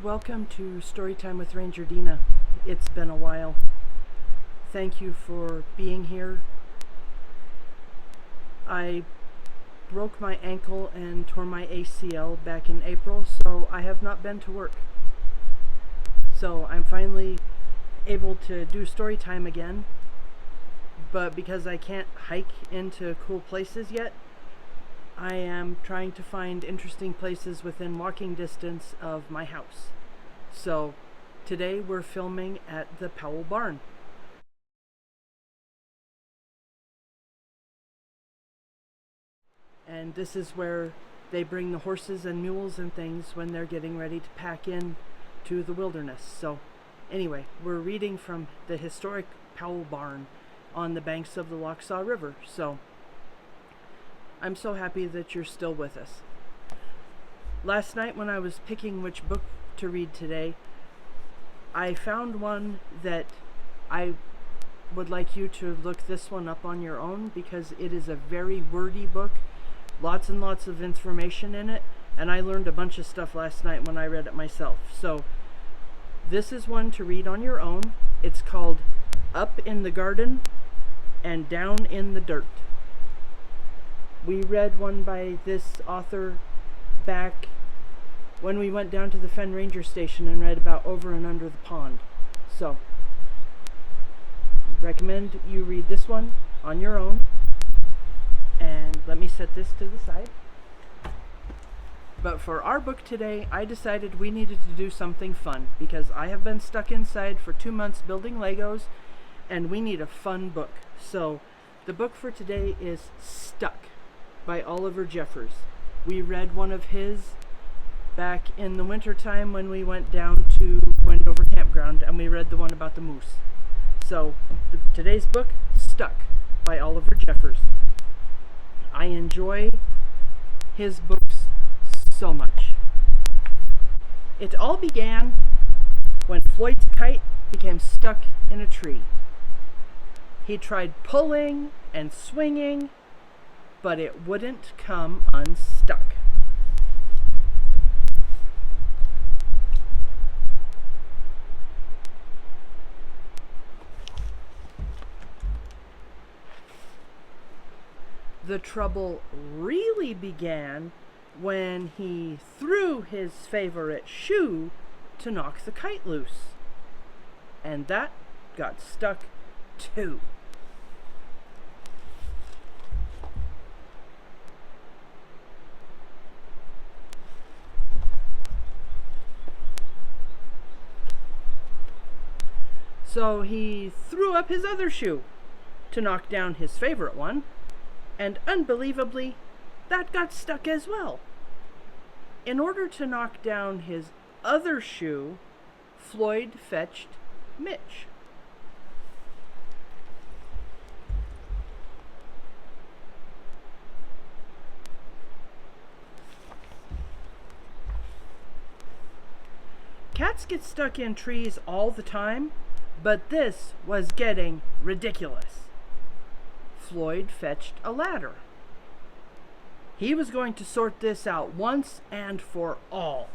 Welcome to Storytime with Ranger Dena. It's been a while. Thank you for being here. I broke my ankle and tore my ACL back in April, so I have not been to work. So I'm finally able to do story time again, but because I can't hike into cool places yet, I am trying to find interesting places within walking distance of my house. So today we're filming at the Powell Barn. And this is where they bring the horses and mules and things when they're getting ready to pack in to the wilderness. So anyway, we're reading from the historic Powell Barn on the banks of the Lochsaw River. So I'm so happy that you're still with us. Last night when I was picking which book to read today, I found one that I would like you to look this one up on your own because it is a very wordy book, lots and lots of information in it, and I learned a bunch of stuff last night when I read it myself. So this is one to read on your own. It's called Up in the Garden and Down in the Dirt. We read one by this author back when we went down to the Fen Ranger Station and read about Over and Under the Pond. So, recommend you read this one on your own. And let me set this to the side. But for our book today, I decided we needed to do something fun because I have been stuck inside for 2 months building Legos and we need a fun book. So, the book for today is Stuck by Oliver Jeffers. We read one of his back in the winter time when we went down to Wendover Campground, and we read the one about the moose. So today's book, Stuck by Oliver Jeffers. I enjoy his books so much. It all began when Floyd's kite became stuck in a tree. He tried pulling and swinging, but it wouldn't come unstuck. The trouble really began when he threw his favorite shoe to knock the kite loose. And that got stuck too. So he threw up his other shoe to knock down his favorite one, and unbelievably, that got stuck as well. In order to knock down his other shoe, Floyd fetched Mitch. Cats get stuck in trees all the time, but this was getting ridiculous. Floyd fetched a ladder. He was going to sort this out once and for all.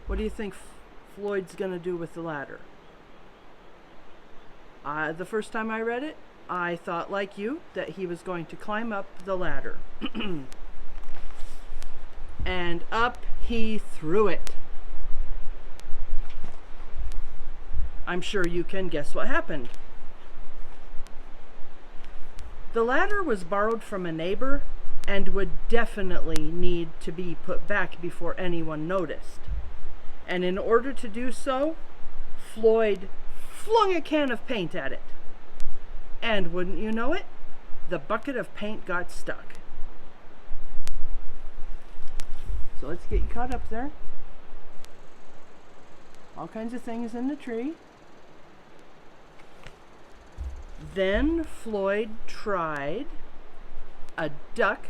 What do you think Floyd's going to do with the ladder? The first time I read it, I thought like you that he was going to climb up the ladder. And up he threw it. I'm sure you can guess what happened. The ladder was borrowed from a neighbor and would definitely need to be put back before anyone noticed. And in order to do so, Floyd flung a can of paint at it. And wouldn't you know it, the bucket of paint got stuck. So let's get you caught up there. All kinds of things in the tree. Then Floyd tried a duck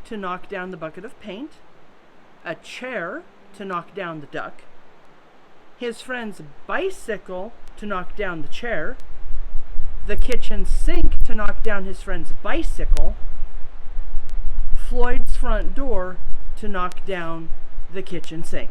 to knock down the bucket of paint, a chair to knock down the duck, his friend's bicycle to knock down the chair, the kitchen sink to knock down his friend's bicycle, Floyd's front door to knock down the kitchen sink.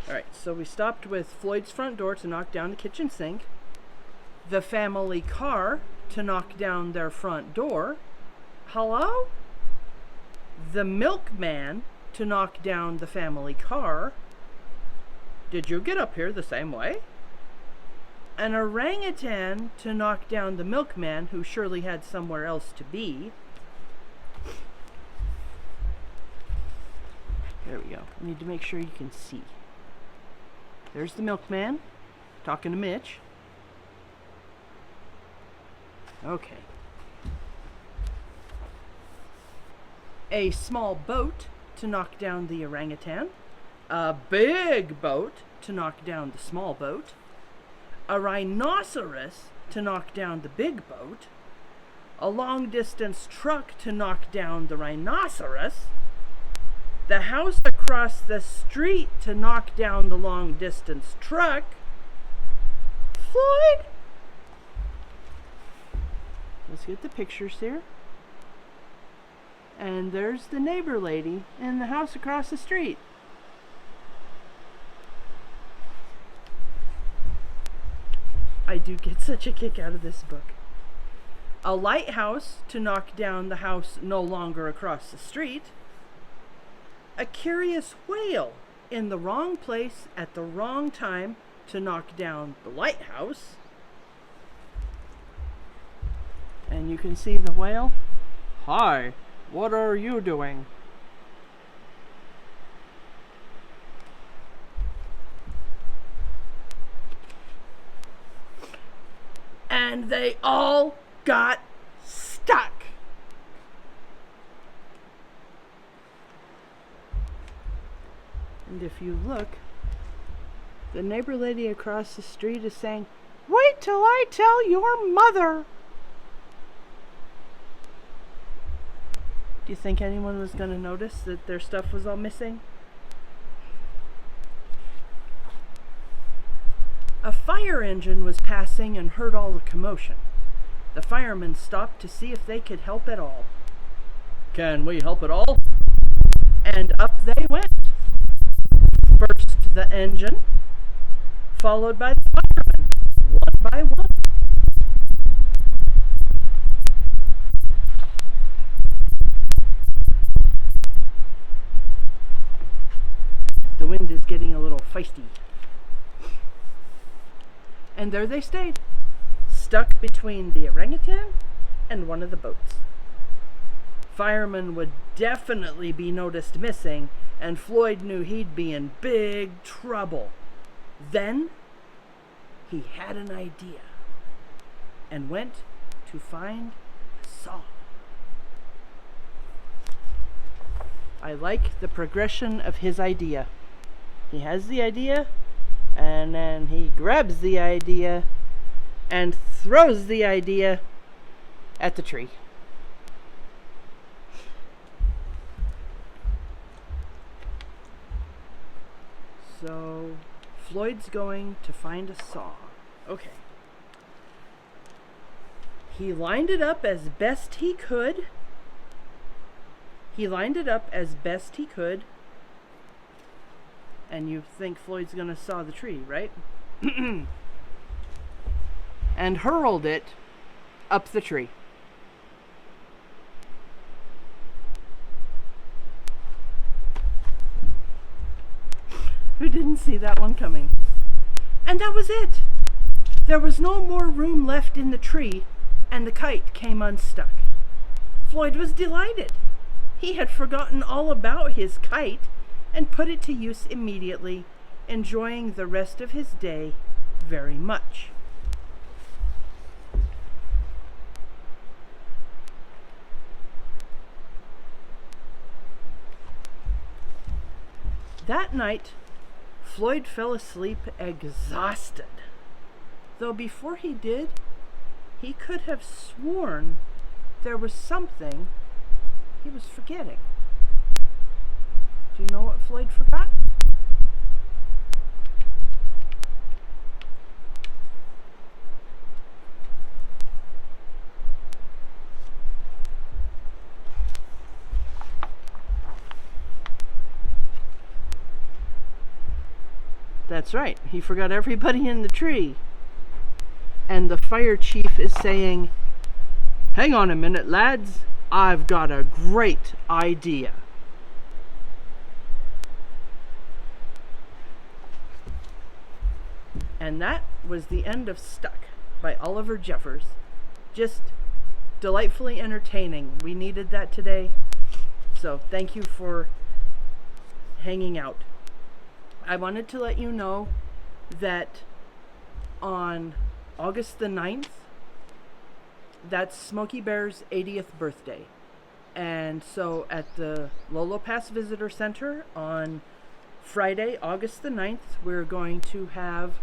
Alright, so we stopped with Floyd's front door to knock down the kitchen sink, the family car to knock down their front door. Hello? The milkman to knock down the family car. Did you get up here the same way? An orangutan to knock down the milkman, who surely had somewhere else to be. There we go. I need to make sure you can see. There's the milkman talking to Mitch. Okay. A small boat to knock down the orangutan. A big boat to knock down the small boat. A rhinoceros to knock down the big boat. A long-distance truck to knock down the rhinoceros. The house across the street to knock down the long-distance truck. Floyd? Let's get the pictures here. And there's the neighbor lady in the house across the street. I do get such a kick out of this book. A lighthouse to knock down the house no longer across the street. A curious whale in the wrong place at the wrong time to knock down the lighthouse. And you can see the whale. Hi, what are you doing? And they all got stuck. And if you look, the neighbor lady across the street is saying, "Wait till I tell your mother." Do you think anyone was going to notice that their stuff was all missing? A fire engine was passing and heard all the commotion. The firemen stopped to see if they could help at all. "Can we help at all?" And up they went. First the engine, followed by the firemen, one by one. The wind is getting a little feisty. And there they stayed, stuck between the orangutan and one of the boats. Firemen would definitely be noticed missing, and Floyd knew he'd be in big trouble. Then he had an idea and went to find a saw. I like the progression of his idea. He has the idea, and then he grabs the idea and throws the idea at the tree. So Floyd's going to find a saw. Okay. He lined it up as best he could. And you think Floyd's gonna saw the tree, right? And hurled it up the tree. Who didn't see that one coming? And that was it. There was no more room left in the tree, and the kite came unstuck. Floyd was delighted. He had forgotten all about his kite and put it to use immediately, enjoying the rest of his day very much. That night, Floyd fell asleep exhausted. Though before he did, he could have sworn there was something he was forgetting. Do you know what Floyd forgot? That's right, he forgot everybody in the tree. And the fire chief is saying, "Hang on a minute, lads. I've got a great idea." And that was the end of Stuck by Oliver Jeffers. Just delightfully entertaining. We needed that today. So thank you for hanging out. I wanted to let you know that on August the 9th, that's Smokey Bear's 80th birthday. And so at the Lolo Pass Visitor Center on Friday, August the 9th, we're going to have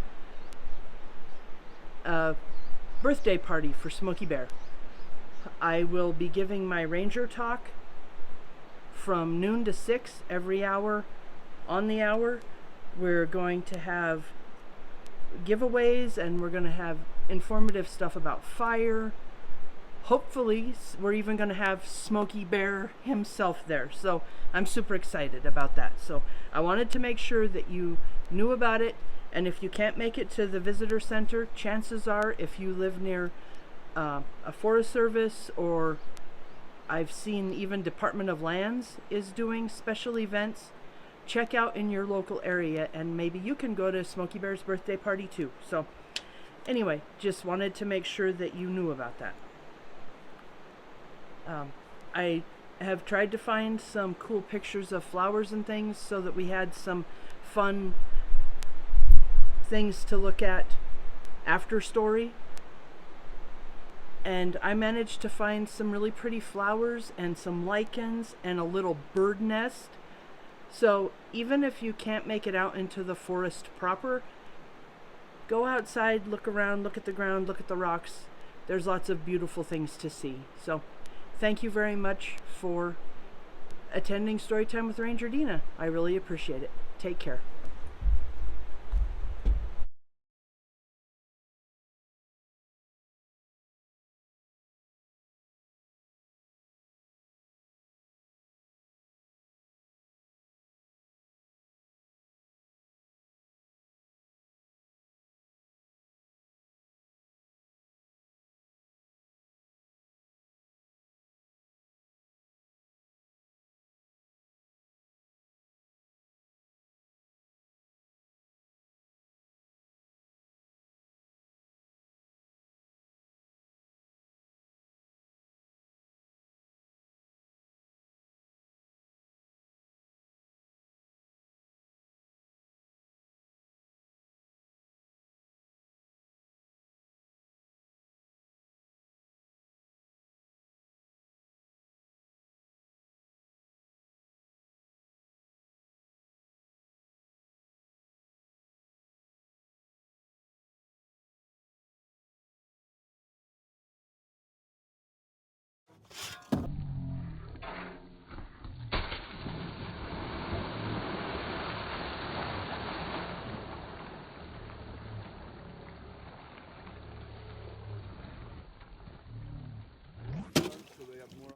a birthday party for Smokey Bear. I will be giving my ranger talk from noon to 6 every hour on the hour. We're going to have giveaways, and we're going to have informative stuff about fire. Hopefully, we're even going to have Smokey Bear himself there. So I'm super excited about that. So I wanted to make sure that you knew about it. And if you can't make it to the visitor center, chances are, if you live near a Forest Service, or I've seen even Department of Lands is doing special events, check out in your local area, and maybe you can go to Smokey Bear's birthday party too. So anyway, just wanted to make sure that you knew about that. I have tried to find some cool pictures of flowers and things so that we had some fun things to look at after story. And I managed to find some really pretty flowers and some lichens and a little bird nest. So even if you can't make it out into the forest proper, go outside, look around, look at the ground, look at the rocks. There's lots of beautiful things to see. So thank you very much for attending Storytime with Ranger Dena. I really appreciate it. Take care.